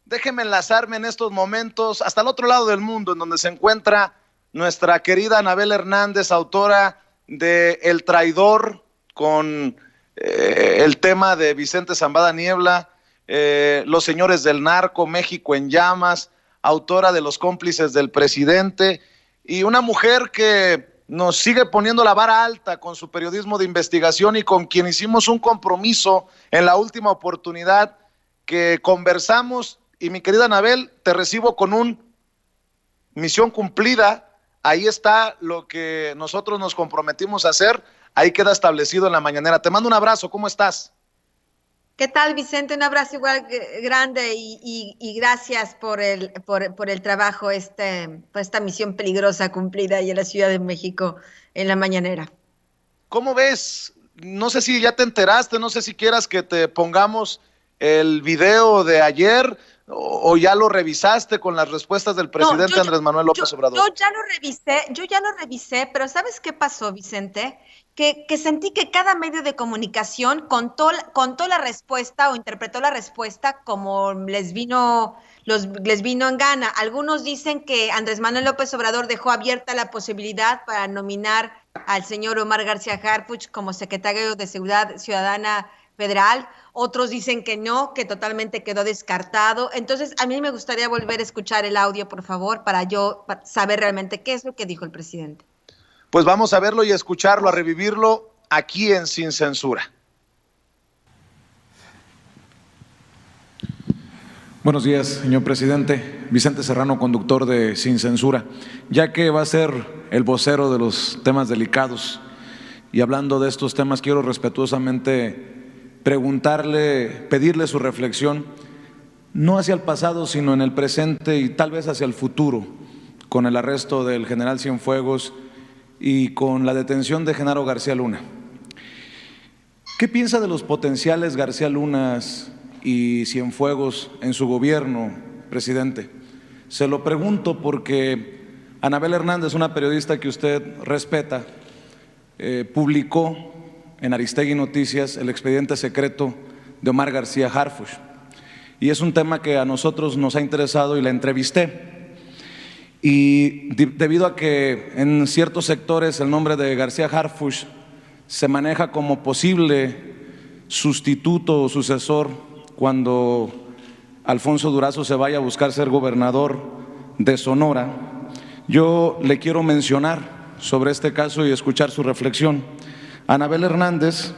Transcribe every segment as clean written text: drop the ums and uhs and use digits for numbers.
déjeme enlazarme en estos momentos hasta el otro lado del mundo, en donde se encuentra nuestra querida Anabel Hernández, autora de El Traidor, con el tema de Vicente Zambada Niebla, Los Señores del Narco, México en Llamas, autora de Los Cómplices del Presidente, y una mujer que nos sigue poniendo la vara alta con su periodismo de investigación y con quien hicimos un compromiso en la última oportunidad que conversamos. Y mi querida Anabel, te recibo con un misión cumplida. Ahí está lo que nosotros nos comprometimos a hacer. Ahí queda establecido en la mañanera. Te mando un abrazo. ¿Cómo estás? ¿Qué tal, Vicente? Un abrazo igual grande y gracias por el trabajo, por esta misión peligrosa cumplida ahí en la Ciudad de México en la mañanera. ¿Cómo ves? No sé si ya te enteraste, no sé si quieras que te pongamos el video de ayer o ya lo revisaste con las respuestas del presidente No, Andrés Manuel López Obrador. yo ya lo revisé, pero ¿sabes qué pasó, Vicente? Que sentí que cada medio de comunicación contó la respuesta o interpretó la respuesta como les vino en gana. Algunos dicen que Andrés Manuel López Obrador dejó abierta la posibilidad para nominar al señor Omar García Harfuch como secretario de Seguridad Ciudadana Federal. Otros dicen que no, que totalmente quedó descartado. Entonces, a mí me gustaría volver a escuchar el audio, por favor, para yo saber realmente qué es lo que dijo el presidente. Pues vamos a verlo y a escucharlo, a revivirlo aquí en Sin Censura. Buenos días, señor presidente. Vicente Serrano, conductor de Sin Censura. Ya que va a ser el vocero de los temas delicados y hablando de estos temas, quiero respetuosamente pedirle su reflexión, no hacia el pasado, sino en el presente y tal vez hacia el futuro, con el arresto del general Cienfuegos y con la detención de Genaro García Luna. ¿Qué piensa de los potenciales García Lunas y Cienfuegos en su gobierno, presidente? Se lo pregunto porque Anabel Hernández, una periodista que usted respeta, publicó en Aristegui Noticias el expediente secreto de Omar García Harfuch. Y es un tema que a nosotros nos ha interesado y la entrevisté. Y debido a que en ciertos sectores el nombre de García Harfuch se maneja como posible sustituto o sucesor cuando Alfonso Durazo se vaya a buscar ser gobernador de Sonora, yo le quiero mencionar sobre este caso y escuchar su reflexión. Anabel Hernández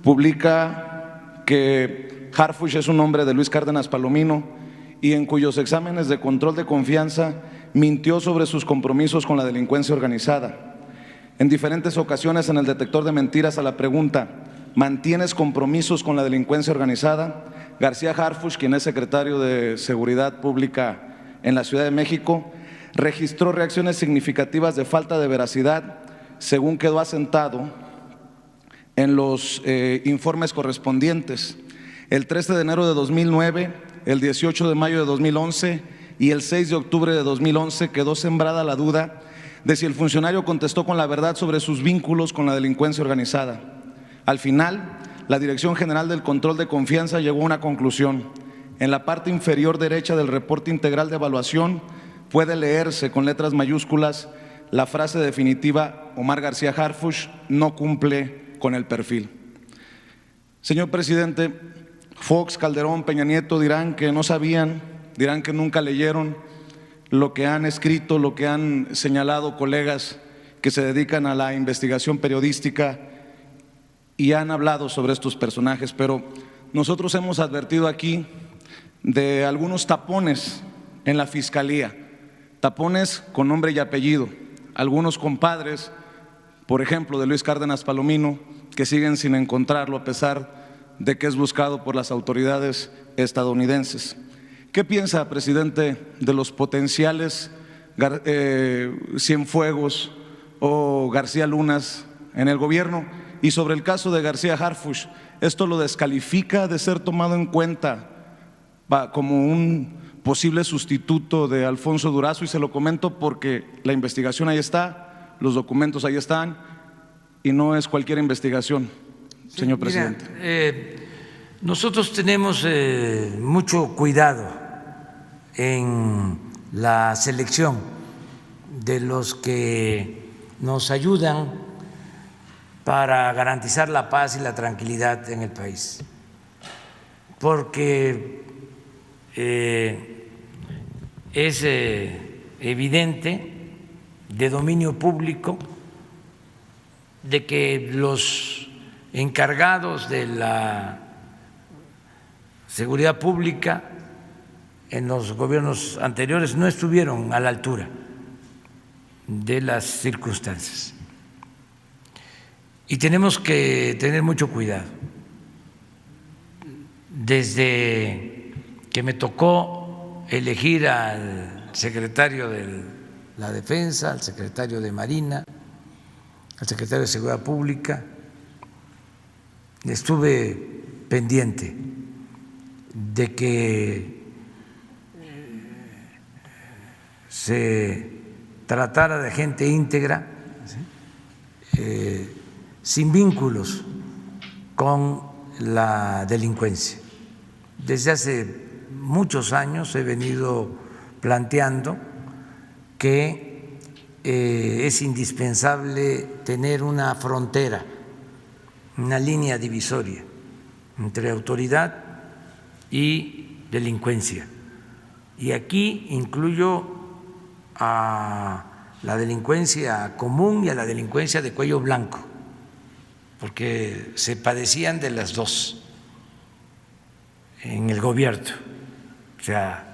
publica que Harfuch es un hombre de Luis Cárdenas Palomino y en cuyos exámenes de control de confianza mintió sobre sus compromisos con la delincuencia organizada. En diferentes ocasiones en el detector de mentiras a la pregunta ¿mantienes compromisos con la delincuencia organizada?, García Harfuch, quien es secretario de Seguridad Pública en la Ciudad de México, registró reacciones significativas de falta de veracidad, según quedó asentado en los informes correspondientes. El 13 de enero de 2009, el 18 de mayo de 2011 y el 6 de octubre de 2011 quedó sembrada la duda de si el funcionario contestó con la verdad sobre sus vínculos con la delincuencia organizada. Al final, la Dirección General del Control de Confianza llegó a una conclusión. En la parte inferior derecha del reporte integral de evaluación puede leerse con letras mayúsculas la frase definitiva: Omar García Harfuch no cumple con el perfil. Señor presidente, Fox, Calderón, Peña Nieto dirán que no sabían, dirán que nunca leyeron lo que han escrito, lo que han señalado colegas que se dedican a la investigación periodística y han hablado sobre estos personajes, pero nosotros hemos advertido aquí de algunos tapones en la Fiscalía, tapones con nombre y apellido, algunos compadres, por ejemplo, de Luis Cárdenas Palomino, que siguen sin encontrarlo a pesar de que es buscado por las autoridades estadounidenses. ¿Qué piensa, presidente, de los potenciales Cienfuegos o García Lunas en el gobierno? Y sobre el caso de García Harfuch, ¿esto lo descalifica de ser tomado en cuenta como un posible sustituto de Alfonso Durazo? Y se lo comento porque la investigación ahí está, los documentos ahí están y no es cualquier investigación, señor presidente. Nosotros tenemos mucho cuidado en la selección de los que nos ayudan para garantizar la paz y la tranquilidad en el país, porque es evidente, de dominio público, de que los encargados de la seguridad pública en los gobiernos anteriores no estuvieron a la altura de las circunstancias. Y tenemos que tener mucho cuidado. Desde que me tocó elegir al secretario de la Defensa, al secretario de Marina, al secretario de Seguridad Pública, estuve pendiente de que se tratara de gente íntegra, sin vínculos con la delincuencia. Desde hace muchos años he venido planteando que es indispensable tener una frontera, una línea divisoria entre autoridad y delincuencia. Y aquí incluyo a la delincuencia común y a la delincuencia de cuello blanco, porque se padecían de las dos en el gobierno. O sea,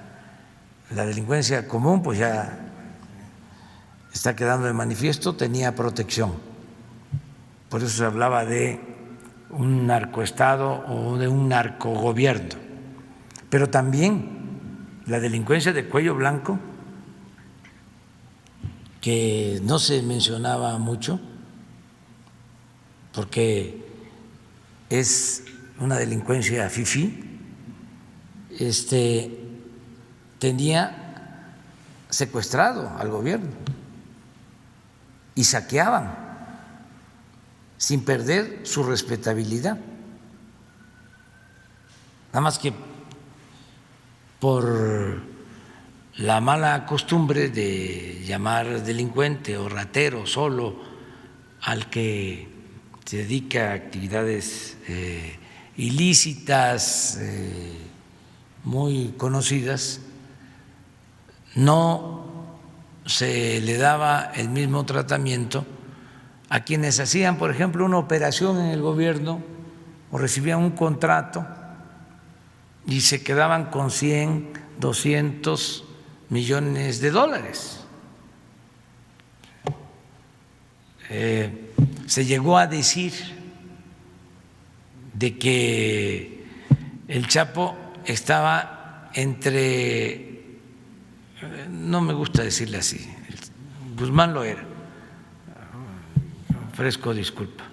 la delincuencia común pues ya está quedando de manifiesto, tenía protección. Por eso se hablaba de un narcoestado o de un narcogobierno. Pero también la delincuencia de cuello blanco, que no se mencionaba mucho, porque es una delincuencia fifí, tenía secuestrado al gobierno y saqueaban sin perder su respetabilidad. Nada más que por la mala costumbre de llamar delincuente o ratero solo al que se dedica a actividades ilícitas, muy conocidas, no se le daba el mismo tratamiento a quienes hacían, por ejemplo, una operación en el gobierno o recibían un contrato y se quedaban con 100, 200 millones de dólares. Se llegó a decir de que el Chapo estaba entre, no me gusta decirle así, Guzmán lo era, ofrezco disculpa,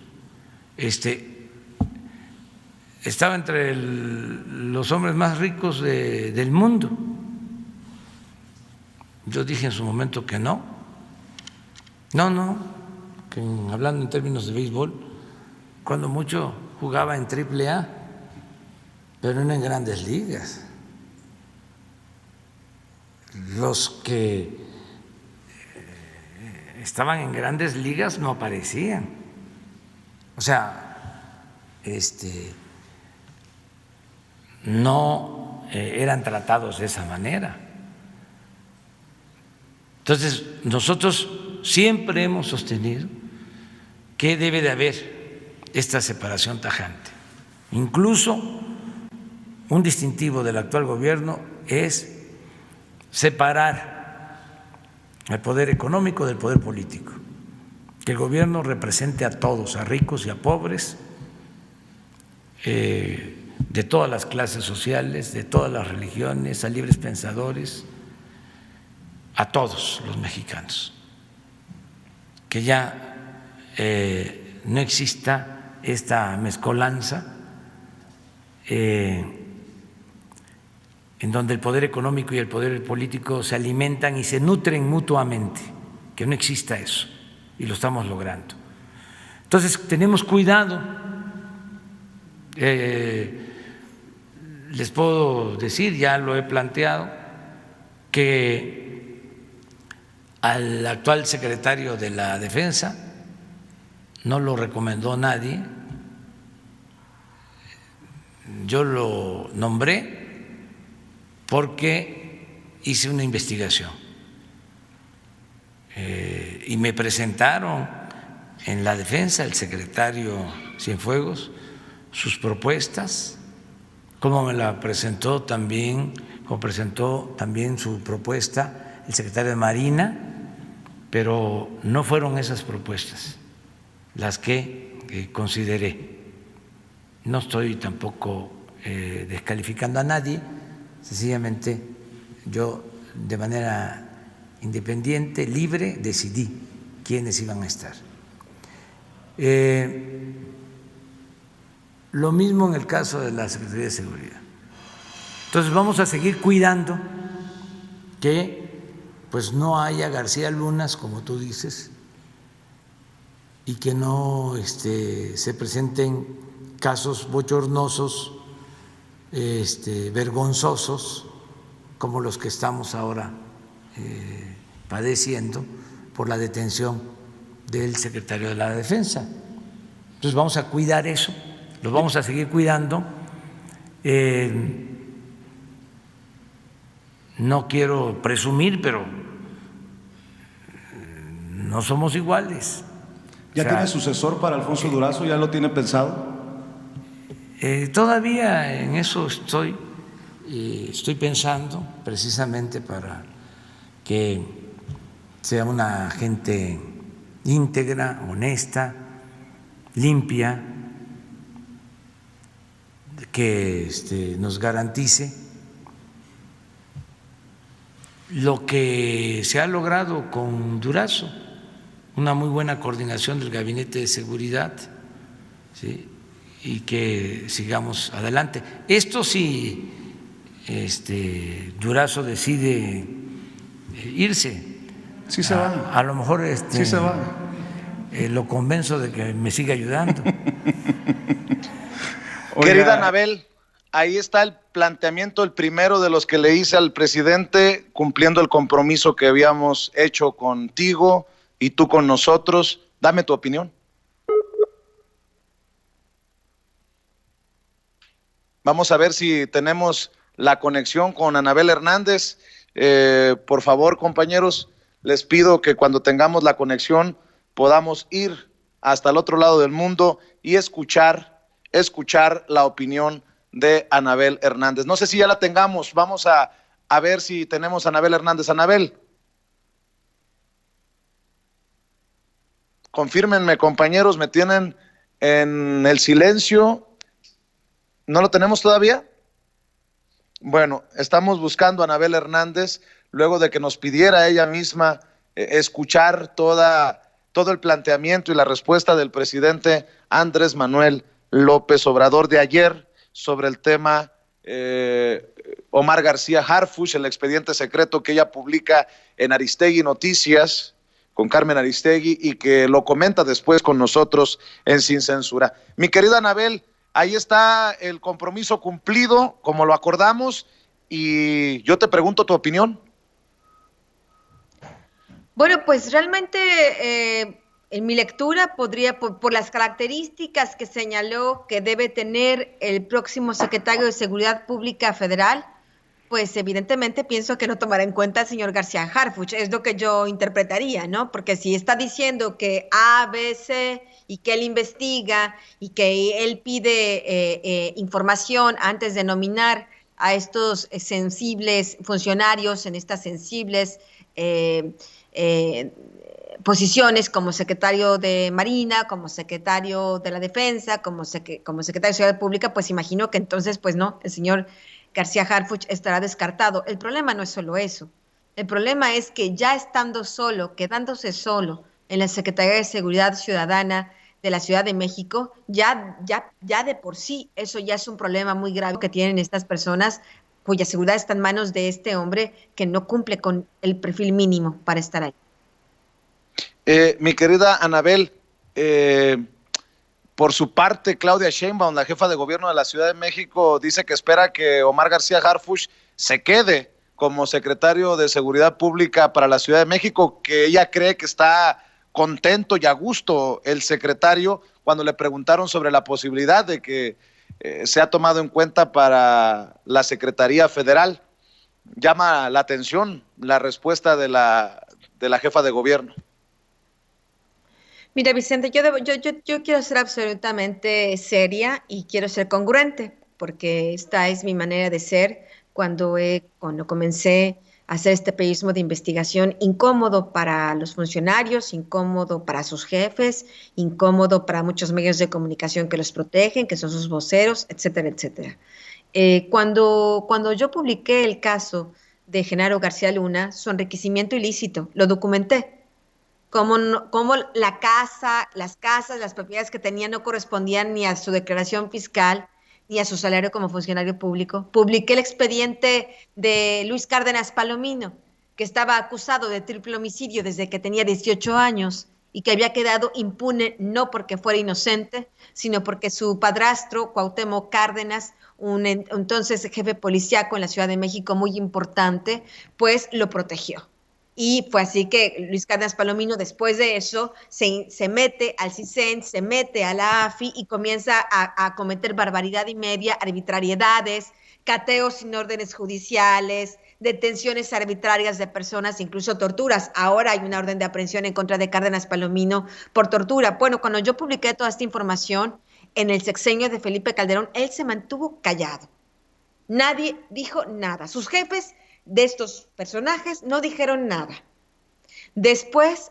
estaba entre los hombres más ricos del mundo. Yo dije en su momento que no, que hablando en términos de béisbol, cuando mucho jugaba en AAA, pero no en grandes ligas. Los que estaban en grandes ligas no aparecían. O sea, no eran tratados de esa manera. Entonces, nosotros siempre hemos sostenido que debe de haber esta separación tajante. Incluso un distintivo del actual gobierno es separar el poder económico del poder político, que el gobierno represente a todos, a ricos y a pobres, de todas las clases sociales, de todas las religiones, a libres pensadores, a todos los mexicanos, que ya no exista esta mezcolanza en donde el poder económico y el poder político se alimentan y se nutren mutuamente, que no exista eso, y lo estamos logrando. Entonces tenemos cuidado. Les puedo decir, ya lo he planteado, que al actual secretario de la Defensa no lo recomendó nadie, yo lo nombré porque hice una investigación y me presentaron en la Defensa el secretario Cienfuegos sus propuestas, como me la presentó también, como presentó también su propuesta el secretario de Marina, pero no fueron esas propuestas las que consideré. No estoy tampoco descalificando a nadie, sencillamente yo de manera independiente, libre, decidí quiénes iban a estar. Lo mismo en el caso de la Secretaría de Seguridad. Entonces vamos a seguir cuidando que pues no haya García Lunas, como tú dices, y que no se presenten casos bochornosos, vergonzosos, como los que estamos ahora padeciendo por la detención del secretario de la Defensa. Entonces vamos a cuidar eso, lo vamos a seguir cuidando. No quiero presumir, pero no somos iguales. ¿Ya tiene sucesor para Alfonso Durazo? ¿Ya lo tiene pensado? Todavía en eso estoy pensando, precisamente para que sea una gente íntegra, honesta, limpia, que nos garantice lo que se ha logrado con Durazo, una muy buena coordinación del Gabinete de Seguridad, ¿sí? Y que sigamos adelante. Esto si Durazo decide irse, sí se va. A lo mejor sí se va. Lo convenzo de que me siga ayudando. Querida Anabel, ahí está el planteamiento, el primero de los que le hice al presidente, cumpliendo el compromiso que habíamos hecho contigo y tú con nosotros. Dame tu opinión. Vamos a ver si tenemos la conexión con Anabel Hernández. Por favor, compañeros, les pido que cuando tengamos la conexión podamos ir hasta el otro lado del mundo y escuchar la opinión de Anabel Hernández. No sé si ya la tengamos, vamos a ver si tenemos a Anabel Hernández. Anabel, confírmenme, compañeros, me tienen en el silencio. ¿No lo tenemos todavía? Bueno, estamos buscando a Anabel Hernández luego de que nos pidiera ella misma escuchar todo el planteamiento y la respuesta del presidente Andrés Manuel López Obrador de ayer sobre el tema Omar García Harfuch, el expediente secreto que ella publica en Aristegui Noticias con Carmen Aristegui y que lo comenta después con nosotros en Sin Censura. Mi querida Anabel, ahí está el compromiso cumplido, como lo acordamos, y yo te pregunto tu opinión. Bueno, pues realmente en mi lectura podría, por las características que señaló que debe tener el próximo secretario de Seguridad Pública Federal, pues evidentemente pienso que no tomará en cuenta al señor García Harfuch, es lo que yo interpretaría, ¿no? Porque si está diciendo que A, B, C y que él investiga y que él pide información antes de nominar a estos sensibles funcionarios en estas sensibles posiciones como secretario de Marina, como secretario de la Defensa, como secretario de Seguridad Pública, pues imagino que entonces, pues no, el señor García Harfuch estará descartado. El problema no es solo eso. El problema es que ya estando solo, quedándose solo en la Secretaría de Seguridad Ciudadana de la Ciudad de México, ya de por sí eso ya es un problema muy grave que tienen estas personas cuya seguridad está en manos de este hombre que no cumple con el perfil mínimo para estar ahí. Mi querida Anabel, por su parte, Claudia Sheinbaum, la jefa de gobierno de la Ciudad de México, dice que espera que Omar García Harfuch se quede como secretario de Seguridad Pública para la Ciudad de México, que ella cree que está contento y a gusto el secretario cuando le preguntaron sobre la posibilidad de que sea tomado en cuenta para la Secretaría Federal. Llama la atención la respuesta de la jefa de gobierno. Mira, Vicente, yo quiero ser absolutamente seria y quiero ser congruente, porque esta es mi manera de ser cuando comencé a hacer este periodismo de investigación incómodo para los funcionarios, incómodo para sus jefes, incómodo para muchos medios de comunicación que los protegen, que son sus voceros, etcétera, etcétera. Cuando yo publiqué el caso de Genaro García Luna, su enriquecimiento ilícito, lo documenté. Como las casas, las propiedades que tenía no correspondían ni a su declaración fiscal, ni a su salario como funcionario público. Publiqué el expediente de Luis Cárdenas Palomino, que estaba acusado de triple homicidio desde que tenía 18 años y que había quedado impune no porque fuera inocente, sino porque su padrastro, Cuauhtémoc Cárdenas, un entonces jefe policíaco en la Ciudad de México muy importante, pues lo protegió. Y fue así que Luis Cárdenas Palomino, después de eso, se mete al CISEN, se mete a la AFI y comienza a cometer barbaridad y media, arbitrariedades, cateos sin órdenes judiciales, detenciones arbitrarias de personas, incluso torturas. Ahora hay una orden de aprehensión en contra de Cárdenas Palomino por tortura. Bueno, cuando yo publiqué toda esta información en el sexenio de Felipe Calderón, él se mantuvo callado. Nadie dijo nada. Sus jefes de estos personajes no dijeron nada. Después,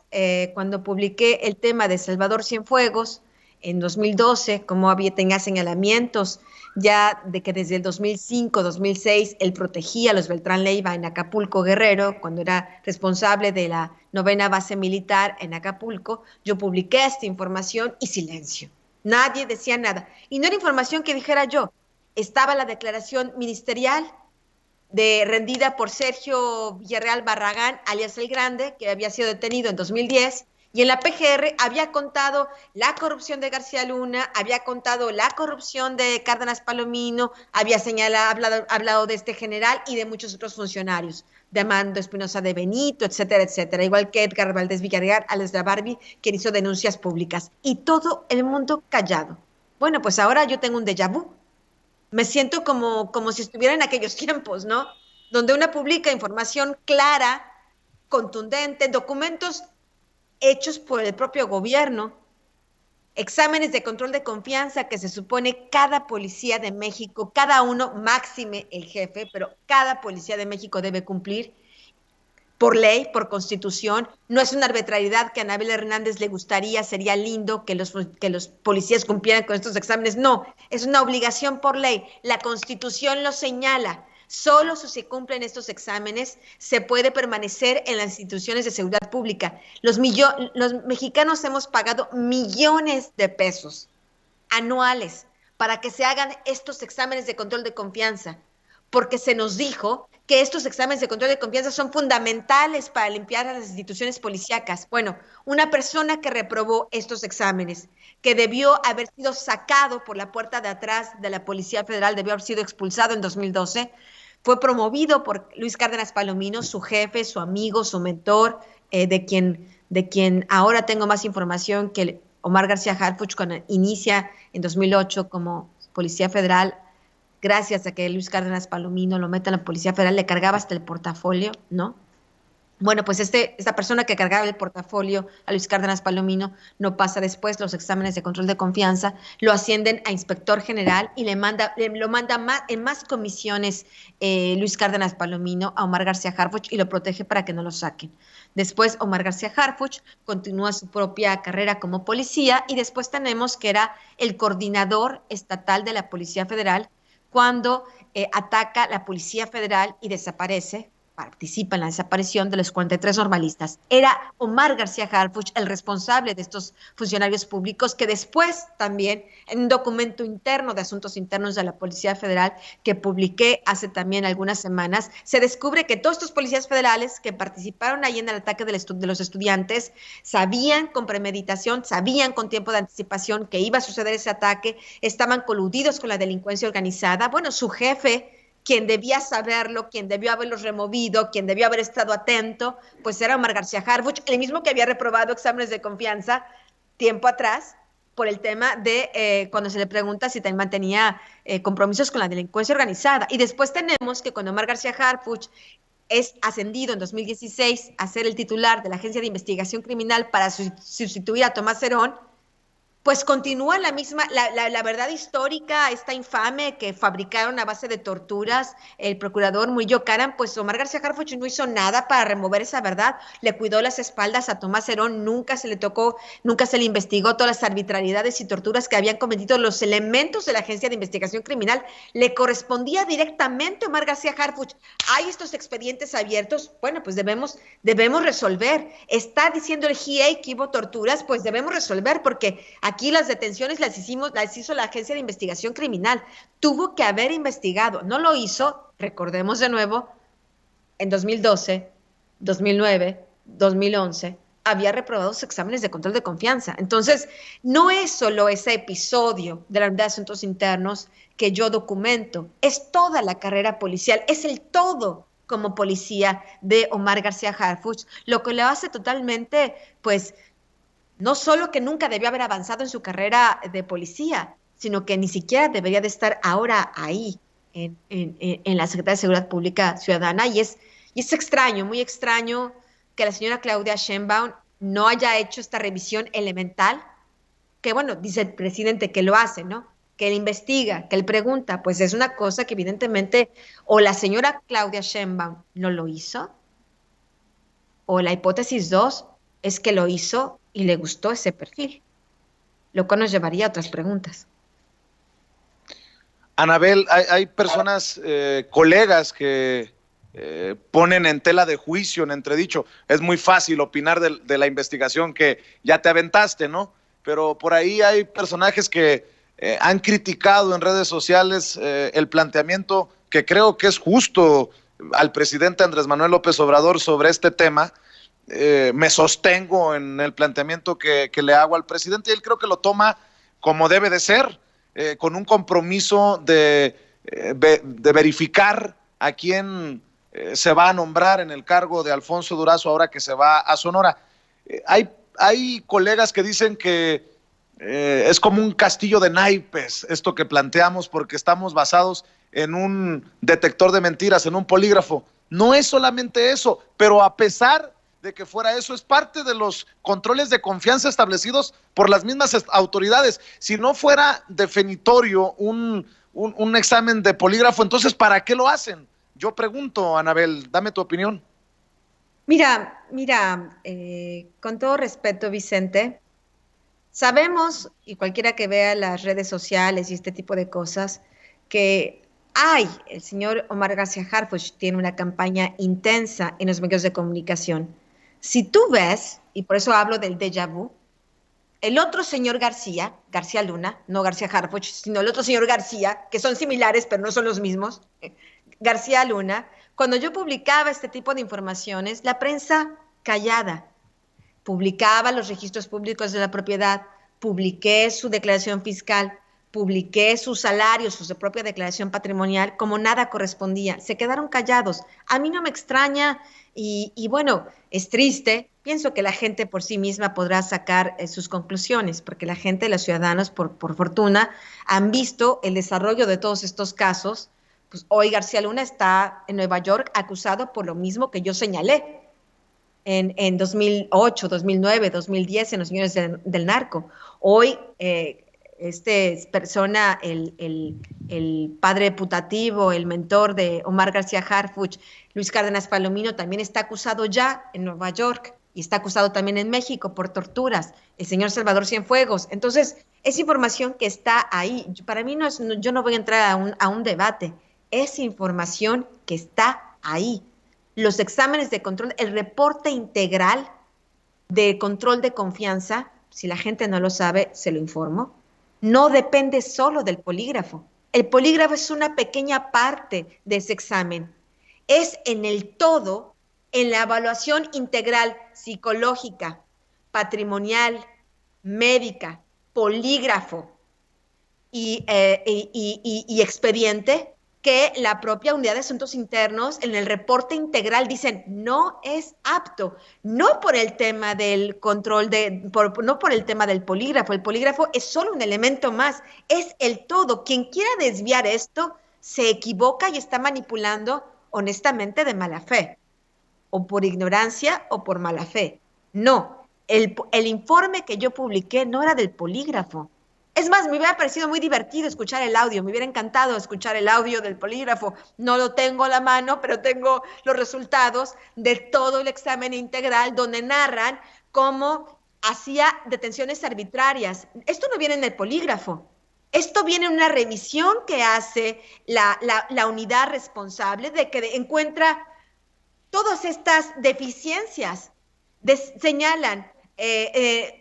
cuando publiqué el tema de Salvador Cienfuegos, en 2012, como tenía señalamientos ya de que desde el 2005, 2006, él protegía a los Beltrán Leiva en Acapulco, Guerrero, cuando era responsable de la 9ª base militar en Acapulco, yo publiqué esta información y silencio. Nadie decía nada. Y no era información que dijera yo. Estaba la declaración ministerial rendida por Sergio Villarreal Barragán, alias El Grande, que había sido detenido en 2010, y en la PGR había contado la corrupción de García Luna, había contado la corrupción de Cárdenas Palomino, había hablado de este general y de muchos otros funcionarios, de Armando Espinosa de Benito, etcétera, etcétera, igual que Edgar Valdés Villarreal, alias la Barbie, quien hizo denuncias públicas, y todo el mundo callado. Bueno, pues ahora yo tengo un déjà vu. Me siento como si estuviera en aquellos tiempos, ¿no? Donde una publica información clara, contundente, documentos hechos por el propio gobierno, exámenes de control de confianza que se supone cada policía de México, cada uno, máxime el jefe, pero cada policía de México debe cumplir por ley, por constitución. No es una arbitrariedad que a Anabel Hernández le gustaría, sería lindo que los policías cumplieran con estos exámenes. No, es una obligación por ley. La Constitución lo señala. Solo si se cumplen estos exámenes se puede permanecer en las instituciones de seguridad pública. Los mexicanos hemos pagado millones de pesos anuales para que se hagan estos exámenes de control de confianza, porque se nos dijo que estos exámenes de control de confianza son fundamentales para limpiar a las instituciones policíacas. Bueno, una persona que reprobó estos exámenes, que debió haber sido sacado por la puerta de atrás de la Policía Federal, debió haber sido expulsado en 2012, fue promovido por Luis Cárdenas Palomino, su jefe, su amigo, su mentor, de quien ahora tengo más información que Omar García Harfuch, cuando inicia en 2008 como Policía Federal. Gracias a que Luis Cárdenas Palomino lo mete en la Policía Federal, le cargaba hasta el portafolio, ¿no? Bueno, pues esta persona que cargaba el portafolio a Luis Cárdenas Palomino no pasa después los exámenes de control de confianza, lo ascienden a inspector general y lo manda en más comisiones Luis Cárdenas Palomino a Omar García Harfuch y lo protege para que no lo saquen. Después Omar García Harfuch continúa su propia carrera como policía y después tenemos que era el coordinador estatal de la Policía Federal cuando ataca la Policía Federal y desaparece, participa en la desaparición de los 43 normalistas. Era Omar García Harfuch el responsable de estos funcionarios públicos que después también, en un documento interno de asuntos internos de la Policía Federal que publiqué hace también algunas semanas, se descubre que todos estos policías federales que participaron ahí en el ataque de los estudiantes sabían con premeditación, sabían con tiempo de anticipación que iba a suceder ese ataque, estaban coludidos con la delincuencia organizada. Bueno, su jefe, quien debía saberlo, quien debió haberlos removido, quien debió haber estado atento, pues era Omar García Harfuch, el mismo que había reprobado exámenes de confianza tiempo atrás por el tema de cuando se le pregunta si también mantenía compromisos con la delincuencia organizada. Y después tenemos que cuando Omar García Harfuch es ascendido en 2016 a ser el titular de la Agencia de Investigación Criminal para sustituir a Tomás Herón, pues continúa la misma, la verdad histórica, esta infame que fabricaron a base de torturas el procurador Murillo Karam. Pues Omar García Harfuch no hizo nada para remover esa verdad, le cuidó las espaldas a Tomás Herón, nunca se le tocó, nunca se le investigó todas las arbitrariedades y torturas que habían cometido los elementos de la Agencia de Investigación Criminal, le correspondía directamente a Omar García Harfuch. Hay estos expedientes abiertos, bueno, pues debemos resolver. Está diciendo el GIEI que hubo torturas, pues debemos resolver, porque aquí las detenciones las hizo la Agencia de Investigación Criminal. Tuvo que haber investigado. No lo hizo, recordemos de nuevo, en 2012, 2009, 2011, había reprobado sus exámenes de control de confianza. Entonces, no es solo ese episodio de la Unidad de Asuntos Internos que yo documento, es toda la carrera policial, es el todo como policía de Omar García Harfuch, lo que le hace totalmente, pues, no solo que nunca debió haber avanzado en su carrera de policía, sino que ni siquiera debería de estar ahora ahí en la Secretaría de Seguridad Pública Ciudadana. Y es extraño, muy extraño que la señora Claudia Sheinbaum no haya hecho esta revisión elemental, que bueno, dice el presidente que lo hace, ¿no? Que él investiga, que él pregunta. Pues es una cosa que evidentemente o la señora Claudia Sheinbaum no lo hizo, o la hipótesis 2 es que lo hizo y le gustó ese perfil, lo cual nos llevaría a otras preguntas. Anabel, hay personas, colegas que ponen en tela de juicio, en entredicho. Es muy fácil opinar de la investigación que ya te aventaste, ¿no? Pero por ahí hay personajes que han criticado en redes sociales el planteamiento que creo que es justo al presidente Andrés Manuel López Obrador sobre este tema. Me sostengo en el planteamiento que le hago al presidente y él creo que lo toma como debe de ser, con un compromiso de verificar a quién se va a nombrar en el cargo de Alfonso Durazo ahora que se va a Sonora. Hay colegas que dicen que es como un castillo de naipes esto que planteamos porque estamos basados en un detector de mentiras, en un polígrafo. No es solamente eso, pero a pesar de que fuera eso, es parte de los controles de confianza establecidos por las mismas autoridades. Si no fuera definitorio un examen de polígrafo, entonces ¿para qué lo hacen? Yo pregunto, Anabel, dame tu opinión. Mira, con todo respeto, Vicente, sabemos, y cualquiera que vea las redes sociales y este tipo de cosas, que el señor Omar García Harfuch tiene una campaña intensa en los medios de comunicación. Si tú ves, y por eso hablo del déjà vu, el otro señor García Luna, no García Harfuch, sino el otro señor García, que son similares pero no son los mismos, García Luna, cuando yo publicaba este tipo de informaciones, la prensa callada, publicaba los registros públicos de la propiedad, publiqué su declaración fiscal, publiqué sus salarios, su propia declaración patrimonial, como nada correspondía. Se quedaron callados. A mí no me extraña y bueno, es triste. Pienso que la gente por sí misma podrá sacar sus conclusiones, porque la gente, los ciudadanos, por fortuna, han visto el desarrollo de todos estos casos. Pues hoy García Luna está en Nueva York acusado por lo mismo que yo señalé en 2008, 2009, 2010 en los señores del narco. Hoy persona, el padre putativo, el mentor de Omar García Harfuch, Luis Cárdenas Palomino, también está acusado ya en Nueva York y está acusado también en México por torturas, el señor Salvador Cienfuegos. Entonces, es información que está ahí. Para mí yo no voy a entrar a un debate, es información que está ahí. Los exámenes de control, el reporte integral de control de confianza, si la gente no lo sabe, se lo informo, no depende solo del polígrafo. El polígrafo es una pequeña parte de ese examen. Es en el todo, en la evaluación integral psicológica, patrimonial, médica, polígrafo y expediente, que la propia Unidad de Asuntos Internos en el reporte integral dicen no es apto, no por el tema del control, no por el tema del polígrafo. El polígrafo es solo un elemento más, es el todo. Quien quiera desviar esto se equivoca y está manipulando honestamente de mala fe, o por ignorancia o por mala fe. No, el informe que yo publiqué no era del polígrafo. Es más, me hubiera parecido muy divertido escuchar el audio, me hubiera encantado escuchar el audio del polígrafo. No lo tengo a la mano, pero tengo los resultados de todo el examen integral donde narran cómo hacía detenciones arbitrarias. Esto no viene en el polígrafo. Esto viene en una revisión que hace la unidad responsable de que encuentra todas estas deficiencias. Señalan,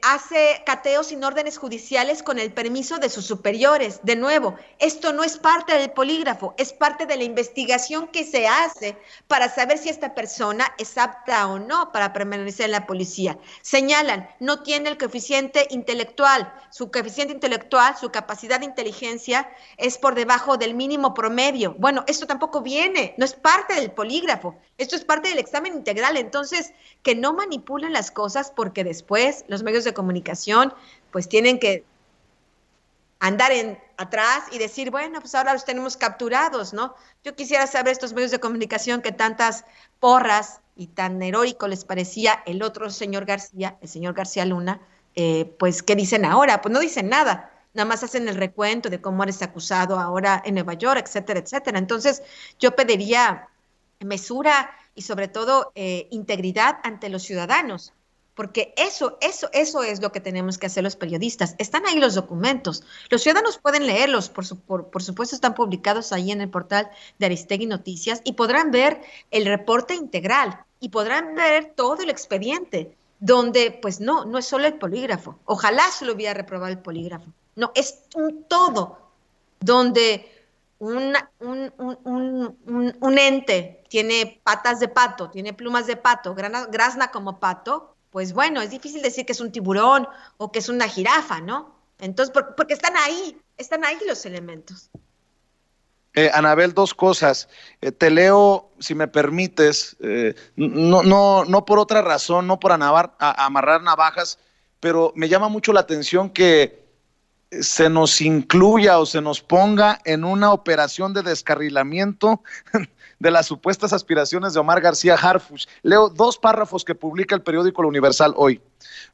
hace cateos sin órdenes judiciales con el permiso de sus superiores. De nuevo, esto no es parte del polígrafo, es parte de la investigación que se hace para saber si esta persona es apta o no para permanecer en la policía. Señalan, no tiene el coeficiente intelectual, su capacidad de inteligencia es por debajo del mínimo promedio. Bueno, esto tampoco viene, no es parte del polígrafo, esto es parte del examen integral. Entonces, que no manipulen las cosas, porque después los medios de comunicación pues tienen que andar atrás y decir, bueno, pues ahora los tenemos capturados, ¿no? Yo quisiera saber estos medios de comunicación que tantas porras y tan heroico les parecía el otro señor García, el señor García Luna, pues ¿qué dicen ahora? Pues no dicen nada, nada más hacen el recuento de cómo eres acusado ahora en Nueva York, etcétera, etcétera. Entonces yo pediría mesura y sobre todo integridad ante los ciudadanos, porque eso es lo que tenemos que hacer los periodistas. Están ahí los documentos, los ciudadanos pueden leerlos, por supuesto están publicados ahí en el portal de Aristegui Noticias y podrán ver el reporte integral y podrán ver todo el expediente, donde pues no es solo el polígrafo, ojalá se lo hubiera reprobado el polígrafo, no, es un todo, donde un ente tiene patas de pato, tiene plumas de pato, grazna como pato, pues bueno, es difícil decir que es un tiburón o que es una jirafa, ¿no? Entonces, porque están ahí los elementos. Anabel, dos cosas. Te leo, si me permites, no por otra razón, no por amarrar navajas, pero me llama mucho la atención que se nos incluya o se nos ponga en una operación de descarrilamiento de las supuestas aspiraciones de Omar García Harfuch. Leo dos párrafos que publica el periódico El Universal hoy.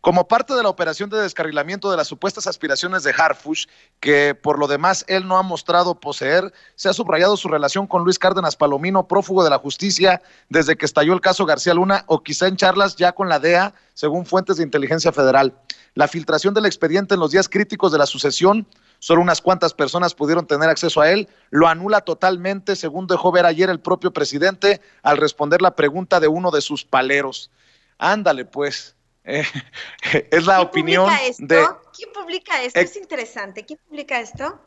Como parte de la operación de descarrilamiento de las supuestas aspiraciones de Harfuch, que por lo demás él no ha mostrado poseer, se ha subrayado su relación con Luis Cárdenas Palomino, prófugo de la justicia desde que estalló el caso García Luna, o quizá en charlas ya con la DEA, según fuentes de inteligencia federal. La filtración del expediente en los días críticos de la sucesión, solo unas cuantas personas pudieron tener acceso a él, lo anula totalmente, según dejó ver ayer el propio presidente al responder la pregunta de uno de sus paleros. Ándale, pues. Es la opinión de... ¿Quién publica esto? Es interesante. ¿Quién publica esto?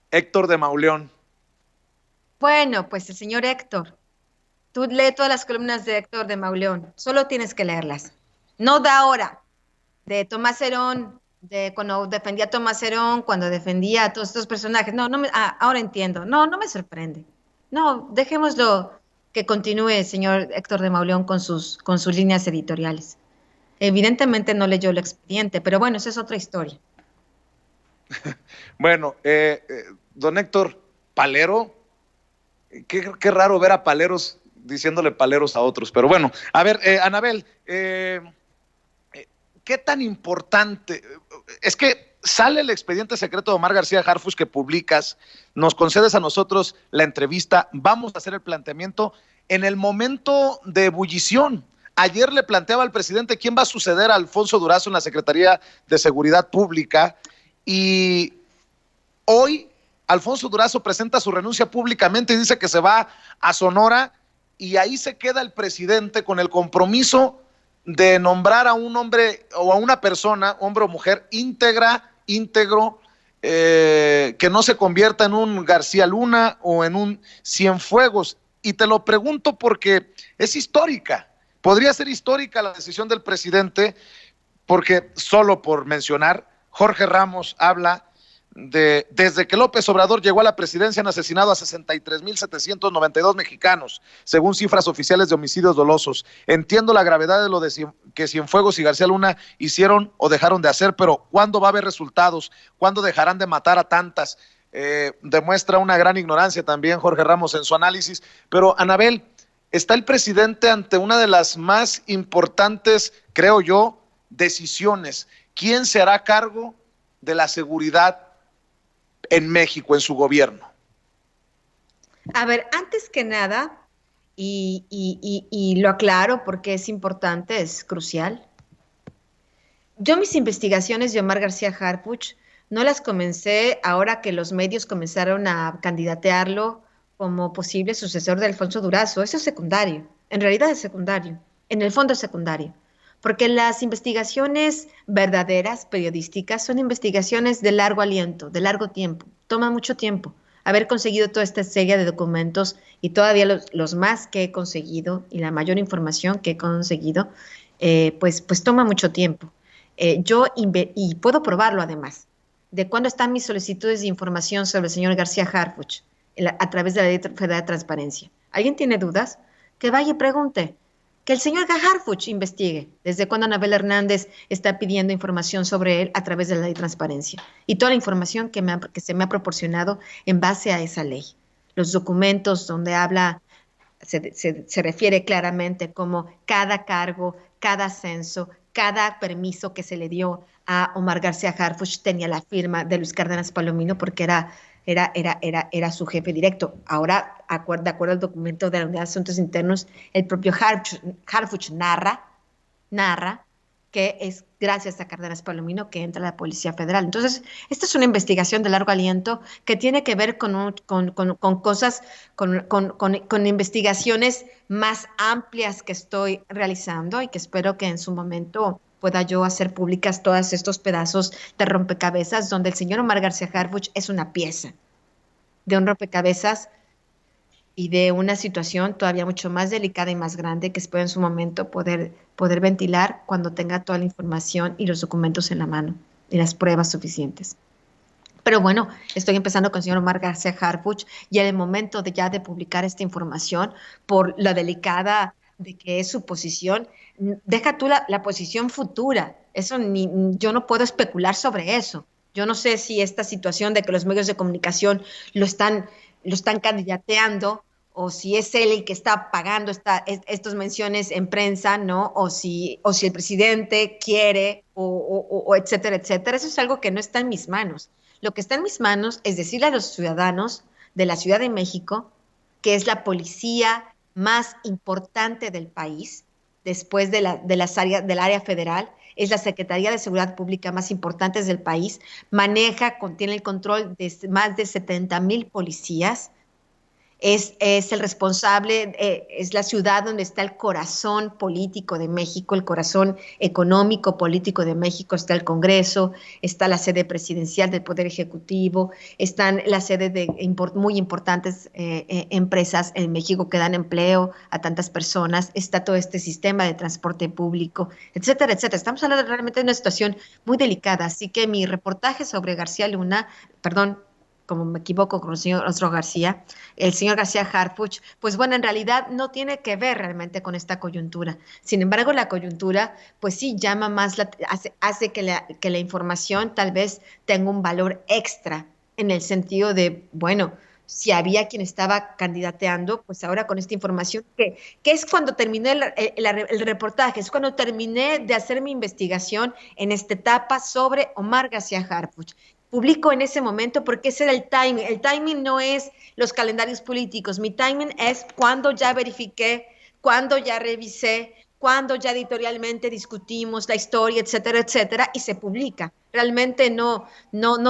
Héctor de Mauleón. Bueno, pues el señor Héctor. Tú lee todas las columnas de Héctor de Mauleón. Solo tienes que leerlas. No da ahora. De Tomás Herón, cuando defendía a Tomás Herón, cuando defendía a todos estos personajes. Ahora entiendo. No me sorprende. No, dejémoslo que continúe, señor Héctor de Mauleón, con sus líneas editoriales. Evidentemente no leyó el expediente, pero bueno, esa es otra historia. Bueno, don Héctor, palero, qué raro ver a paleros diciéndole paleros a otros, pero bueno, a ver, Anabel, ¿qué tan importante? Es que sale el expediente secreto de Omar García Harfuch que publicas, nos concedes a nosotros la entrevista, vamos a hacer el planteamiento en el momento de ebullición. Ayer le planteaba al presidente quién va a suceder a Alfonso Durazo en la Secretaría de Seguridad Pública y hoy Alfonso Durazo presenta su renuncia públicamente y dice que se va a Sonora y ahí se queda el presidente con el compromiso de nombrar a un hombre o a una persona, hombre o mujer, íntegro, que no se convierta en un García Luna o en un Cienfuegos. Y te lo pregunto porque es histórica. Podría ser histórica la decisión del presidente, porque solo por mencionar, Jorge Ramos habla desde que López Obrador llegó a la presidencia han asesinado a 63,792 mexicanos, según cifras oficiales de homicidios dolosos. Entiendo la gravedad de lo que Cienfuegos y García Luna hicieron o dejaron de hacer, pero ¿cuándo va a haber resultados? ¿Cuándo dejarán de matar a tantas? Demuestra una gran ignorancia también Jorge Ramos en su análisis. Pero, Anabel, está el presidente ante una de las más importantes, creo yo, decisiones. ¿Quién se hará cargo de la seguridad en México, en su gobierno? A ver, antes que nada, y lo aclaro porque es importante, es crucial, yo mis investigaciones de Omar García Harfuch no las comencé ahora que los medios comenzaron a candidatearlo como posible sucesor de Alfonso Durazo. Eso es secundario, en realidad es secundario, en el fondo es secundario. Porque las investigaciones verdaderas, periodísticas, son investigaciones de largo aliento, de largo tiempo. Toma mucho tiempo haber conseguido toda esta serie de documentos y todavía los más que he conseguido y la mayor información que he conseguido, pues toma mucho tiempo. Y puedo probarlo además, de cuándo están mis solicitudes de información sobre el señor García Harfuch a través de la Ley Federal de Transparencia. ¿Alguien tiene dudas? Que vaya y pregunte. Que el señor Harfuch investigue desde cuándo Anabel Hernández está pidiendo información sobre él a través de la ley de transparencia y toda la información que se me ha proporcionado en base a esa ley. Los documentos donde se refiere claramente cómo cada cargo, cada ascenso, cada permiso que se le dio a Omar García Harfuch tenía la firma de Luis Cárdenas Palomino porque era su jefe directo. Ahora, de acuerdo al documento de la Unidad de Asuntos Internos, el propio Harfuch narra que es gracias a Cárdenas Palomino que entra la Policía Federal. Entonces, esta es una investigación de largo aliento que tiene que ver con cosas, con investigaciones más amplias que estoy realizando y que espero que en su momento pueda yo hacer públicas todos estos pedazos de rompecabezas donde el señor Omar García Harfuch es una pieza de un rompecabezas y de una situación todavía mucho más delicada y más grande que espero en su momento poder ventilar cuando tenga toda la información y los documentos en la mano y las pruebas suficientes. Pero bueno, estoy empezando con el señor Omar García Harfuch y en el momento de publicar esta información por la delicada de que es su posición, deja tú la posición futura, yo no puedo especular sobre eso. Yo no sé si esta situación de que los medios de comunicación lo están candidateando o si es él el que está pagando estas menciones en prensa, ¿no? O si el presidente quiere o etcétera, etcétera. Eso es algo que no está en mis manos. Lo que está en mis manos es decirle a los ciudadanos de la Ciudad de México, que es la policía más importante del país, después del área federal, es la Secretaría de Seguridad Pública más importante del país, tiene el control de más de 70,000 policías, es el responsable, es la ciudad donde está el corazón político de México, el corazón económico político de México, está el Congreso, está la sede presidencial del Poder Ejecutivo, están las sedes de muy importantes empresas en México que dan empleo a tantas personas, está todo este sistema de transporte público, etcétera, etcétera. Estamos hablando realmente de una situación muy delicada, así que mi reportaje sobre García Luna, como me equivoco con el señor García, el señor García Harfuch, pues bueno, en realidad no tiene que ver realmente con esta coyuntura. Sin embargo, la coyuntura, pues sí llama más, hace que la información tal vez tenga un valor extra en el sentido de, bueno, si había quien estaba candidateando, pues ahora con esta información, que es cuando terminé el reportaje, es cuando terminé de hacer mi investigación en esta etapa sobre Omar García Harfuch. Publico en ese momento porque ese era el timing. El timing no es los calendarios políticos. Mi timing es cuando ya verifiqué, cuando ya revisé, cuando ya editorialmente discutimos la historia, etcétera, etcétera, y se publica. Realmente no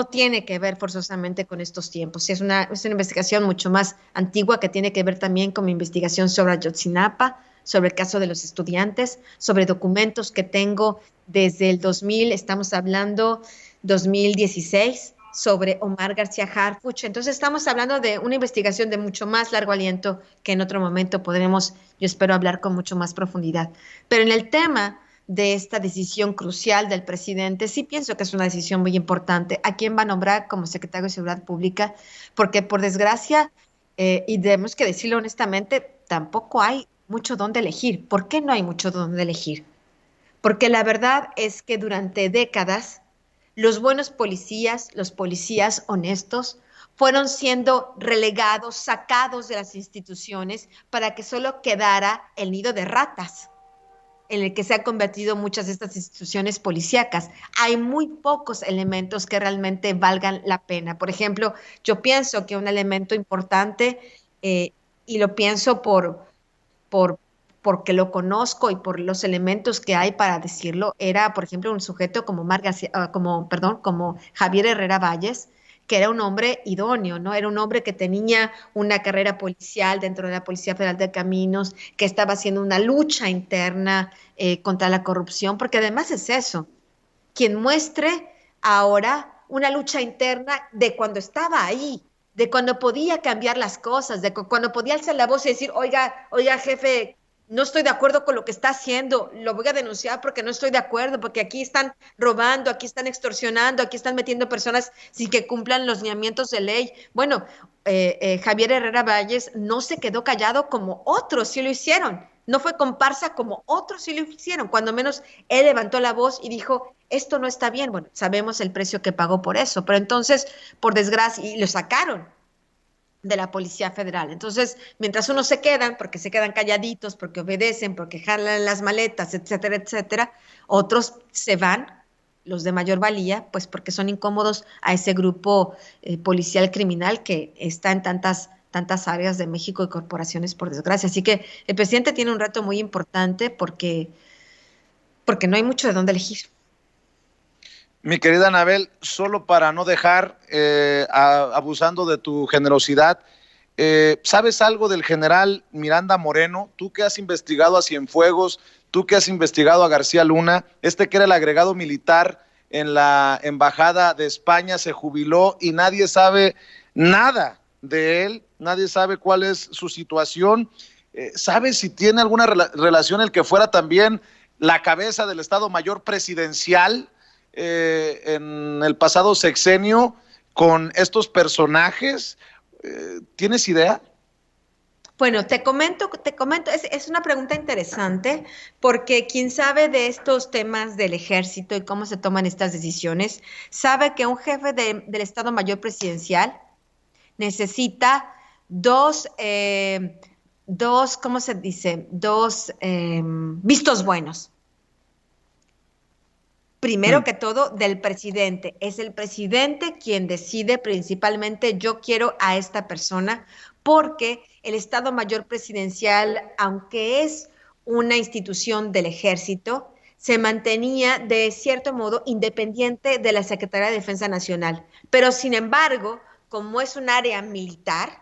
tiene que ver forzosamente con estos tiempos. Es una investigación mucho más antigua que tiene que ver también con mi investigación sobre Ayotzinapa, sobre el caso de los estudiantes, sobre documentos que tengo desde el 2000, estamos hablando 2016, sobre Omar García Harfuch. Entonces estamos hablando de una investigación de mucho más largo aliento que en otro momento podremos, yo espero, hablar con mucho más profundidad. Pero en el tema de esta decisión crucial del presidente. Sí pienso que es una decisión muy importante. ¿A quién va a nombrar como secretario de Seguridad Pública? Porque por desgracia, y tenemos que decirlo honestamente, tampoco hay mucho donde elegir. ¿Por qué no hay mucho donde elegir? Porque la verdad es que durante décadas los buenos policías, los policías honestos, fueron siendo relegados, sacados de las instituciones para que solo quedara el nido de ratas en el que se han convertido muchas de estas instituciones policíacas. Hay muy pocos elementos que realmente valgan la pena. Por ejemplo, yo pienso que un elemento importante, y lo pienso por, porque lo conozco y por los elementos que hay para decirlo, era, por ejemplo, un sujeto como Javier Herrera Valles, que era un hombre idóneo, ¿no? Era un hombre que tenía una carrera policial dentro de la Policía Federal de Caminos, que estaba haciendo una lucha interna contra la corrupción, porque además es eso, quien muestre ahora una lucha interna de cuando estaba ahí, de cuando podía cambiar las cosas, de cuando podía alzar la voz y decir, oiga, jefe, no estoy de acuerdo con lo que está haciendo, lo voy a denunciar porque no estoy de acuerdo, porque aquí están robando, aquí están extorsionando, aquí están metiendo personas sin que cumplan los lineamientos de ley. Bueno, Javier Herrera Valles no se quedó callado como otros sí lo hicieron, no fue comparsa como otros sí lo hicieron, cuando menos él levantó la voz y dijo, esto no está bien. Bueno, sabemos el precio que pagó por eso, pero entonces, por desgracia, y lo sacaron de la Policía Federal. Entonces, mientras unos se quedan, porque se quedan calladitos, porque obedecen, porque jalan las maletas, etcétera, etcétera, otros se van, los de mayor valía, pues porque son incómodos a ese grupo policial criminal que está en tantas áreas de México y corporaciones, por desgracia. Así que el presidente tiene un reto muy importante porque no hay mucho de dónde elegir. Mi querida Anabel, solo para no dejar, abusando de tu generosidad, ¿sabes algo del general Miranda Moreno? Tú que has investigado a Cienfuegos, tú que has investigado a García Luna, que era el agregado militar en la Embajada de España, se jubiló y nadie sabe nada de él, nadie sabe cuál es su situación. ¿Sabes si tiene alguna relación el que fuera también la cabeza del Estado Mayor Presidencial en el pasado sexenio con estos personajes? ¿Tienes idea? Bueno, te comento, es una pregunta interesante porque quien sabe de estos temas del ejército y cómo se toman estas decisiones, sabe que un jefe del Estado Mayor Presidencial necesita dos, ¿cómo se dice? Vistos buenos. Primero que todo, del presidente. Es el presidente quien decide principalmente, yo quiero a esta persona, porque el Estado Mayor Presidencial, aunque es una institución del ejército, se mantenía de cierto modo independiente de la Secretaría de Defensa Nacional. Pero sin embargo, como es un área militar,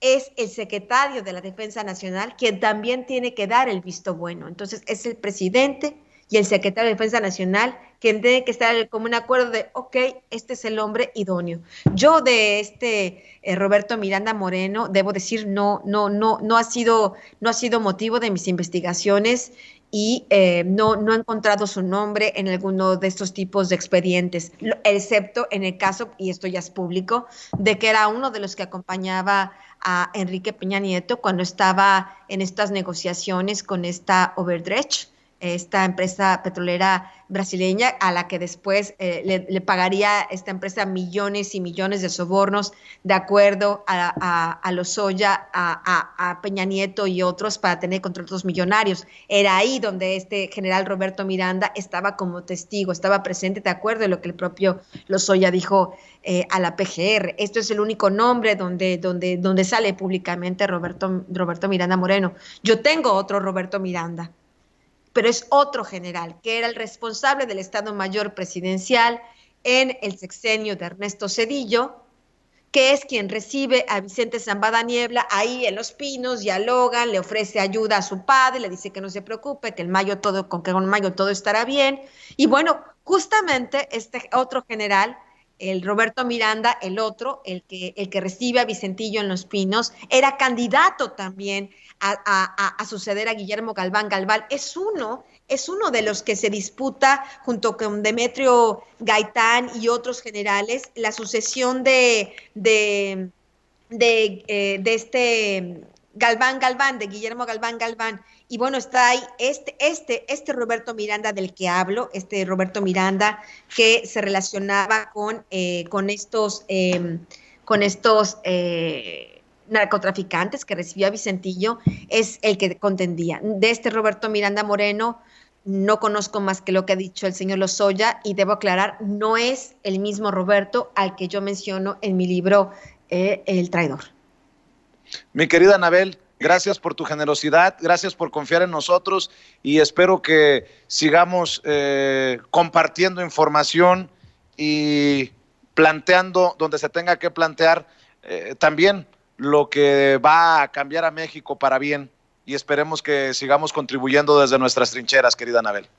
es el secretario de la Defensa Nacional quien también tiene que dar el visto bueno. Entonces, es el presidente y el secretario de Defensa Nacional quien tiene que estar en común acuerdo de, ok, este es el hombre idóneo. Yo de Roberto Miranda Moreno, debo decir, no ha sido motivo de mis investigaciones y no he encontrado su nombre en alguno de estos tipos de expedientes, excepto en el caso, y esto ya es público, de que era uno de los que acompañaba a Enrique Peña Nieto cuando estaba en estas negociaciones con esta Overdrecht, esta empresa petrolera brasileña a la que después le pagaría esta empresa millones y millones de sobornos de acuerdo a Lozoya, a Peña Nieto y otros para tener contratos millonarios. Era ahí donde este general Roberto Miranda estaba como testigo, estaba presente de acuerdo a lo que el propio Lozoya dijo a la PGR. Esto es el único nombre donde sale públicamente Roberto Miranda Moreno. Yo tengo otro Roberto Miranda, pero es otro general, que era el responsable del Estado Mayor Presidencial en el sexenio de Ernesto Zedillo, que es quien recibe a Vicente Zambada Niebla ahí en Los Pinos, dialogan, le ofrece ayuda a su padre, le dice que no se preocupe, que con Mayo todo estará bien. Y bueno, justamente este otro general El Roberto Miranda, el otro, el que recibe a Vicentillo en Los Pinos, era candidato también a suceder a Guillermo Galván. Galván es uno de los que se disputa junto con Demetrio Gaitán y otros generales la sucesión de este Galván, de Guillermo Galván. Y bueno, está ahí este Roberto Miranda del que hablo, este Roberto Miranda que se relacionaba con estos narcotraficantes que recibió a Vicentillo, es el que contendía. De este Roberto Miranda Moreno no conozco más que lo que ha dicho el señor Lozoya, y debo aclarar, no es el mismo Roberto al que yo menciono en mi libro El Traidor. Mi querida Anabel, gracias por tu generosidad, gracias por confiar en nosotros y espero que sigamos compartiendo información y planteando donde se tenga que plantear también lo que va a cambiar a México para bien, y esperemos que sigamos contribuyendo desde nuestras trincheras, querida Anabel.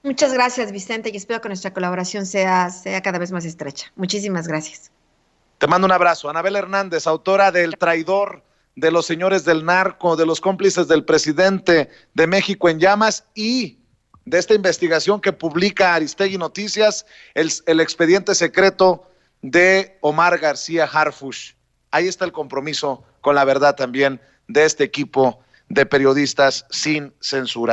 Muchas gracias, Vicente, y espero que nuestra colaboración sea cada vez más estrecha. Muchísimas gracias. Te mando un abrazo. Anabel Hernández, autora de El Traidor, de los señores del narco, de los cómplices del presidente, de México en llamas, y de esta investigación que publica Aristegui Noticias, el expediente secreto de Omar García Harfuch. Ahí está el compromiso con la verdad también de este equipo de periodistas sin censura.